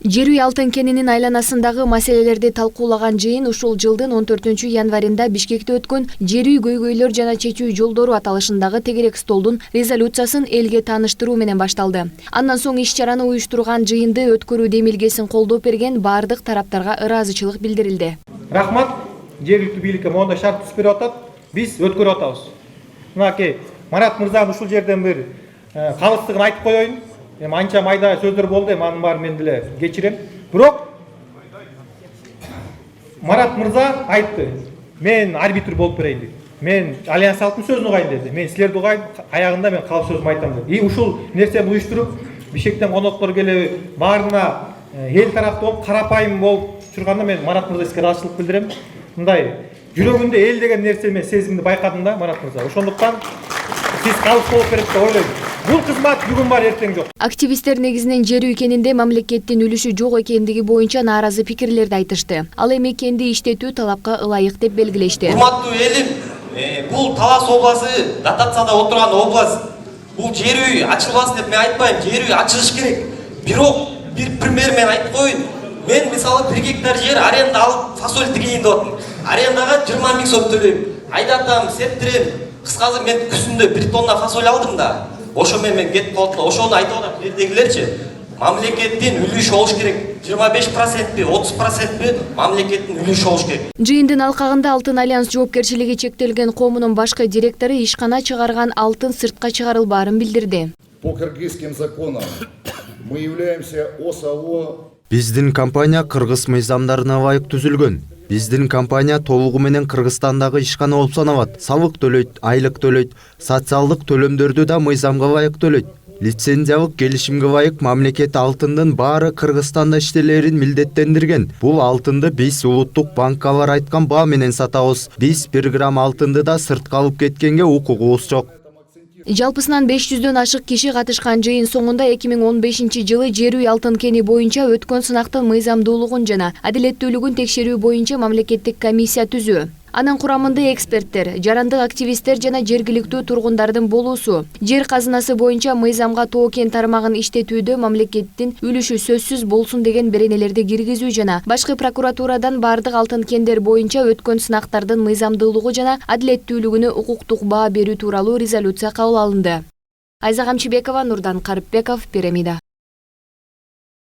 Жер үй алтын кенинин айланасындагы маселелерди талкуулаган жыйын ушул жылдын 14 январында Бишкекте өткөн жер үй көйгөйлөр жана чечүү жолдору аталышындагы тегерек столдун резолюциясын элге тааныштыруу менен башталды. Андан соң иш-чараны уюштурган жыйынды өткөрүү демилгесин колдоп берген бардык тараптарга ыраазычылык билдирилди. Рахмат, жергиликтүү бийликке моундай шарт түзүп берип атат. Биз өткөрүп атабыз. Мынакей Марат мырзанын ушул жерден бир калыстыгын айтып коеюн. Анча майда сөздөр болду, анын баарын мен деле кечирем. Бирок Марат мырза айтты, мен арбитр болуп берейин деп. Мен альянс алыптын сөзүн угайын деди. Мен силерди угайын, аягында мен калыс сөзүмдү айтам деди. Ушул нерсени уюштуруп, Бишкектен коноктор келип, баарына эл тараптуу болуп, карапайым болуп турганда мен Марат мырза сизге ыраазычылык билдирем. Мындай жүрөгүндө эл деген нерсе мен сезимди байкадым да, Марат мырза. Ошондуктан сиз калыс болуп берет деп ойлойм. Бул кызмат бүгүн бар, эртең жок. Активисттер негизинен жер үй кенинде мамлекеттин үлүшү жок экендиги боюнча нааразы пикирлерди айтышты. Ал эми кенди иштетүү талапка ылайык деп белгилешти. Урматтуу элим, бул Талас областы дотацияда отурган область. Бул жер үй ачылбасын деп мен айтпайм, жер үй ачылыш керек. Бирок бир пример мен айтып коеюн. Мен мисалы 1 гектар жер аренда алып фасоль тигейин деп атам. Арендага 20 000 сом төлөйм. Айдатам, септирем. Кыскасы мен күзүндө 1 тонна фасоль алдым да. Ошо менен кетип калды. Ошону айтып атам, жердегилерчи. Мамлекеттин үлүшү болуш керек. 25%, 30% мамлекеттин үлүшү болуш керек. Жыйындын алкагында Алтын альянс жоопкерчилиги чектелген коомунун башкы директору ишкана чыгарган алтын сыртка чыгарылбаарын билдирди. По кыргызским законам мы являемся ОСАО. Биздин компания кыргыз мыйзамдарына ылайык түзүлгөн. Биздин компания толугу менен Кыргызстандагы ишкана болуп саналат. Салык төлөйт, айлык төлөйт, социалдык төлөмдөрдү да мыйзамга ылайык төлөйт. Лицензиялык келишимге ылайык мамлекет алтындын баары Кыргызстанда иштелерин милдеттендирген. Бул алтынды биз улуттук банкалар айткан баа менен сатабыз. Биз 1 грамм алтынды да сыртка алып кеткенге укугубуз жок. Жалпысынан 500дөн ашык киши катышкан жыйын соңунда 2015-жылы жер үй алтын кени боюнча өткөн сынактын мыйзамдуулугун жана адилеттүүлүгүн текшерүү боюнча мамлекеттик комиссия түзүү. Анын курамында эксперттер, жарандык активисттер жана жергиликтүү тургундардын болуусу. Жер казынасы боюнча мыйзамга тоо кен тармагын иштетүүдө мамлекеттин үлүшү сөзсүз болсун деген беренелерди киргизүү жана башкы прокуратурадан бардык алтын кендер боюнча өткөн сынактардын мыйзамдуулугу жана адилеттүүлүгүнө укуктук баа берүү тууралуу резолюция кабыл алынды. Айза Камчыбекова, Нурдан Карыпбеков, Пирамида.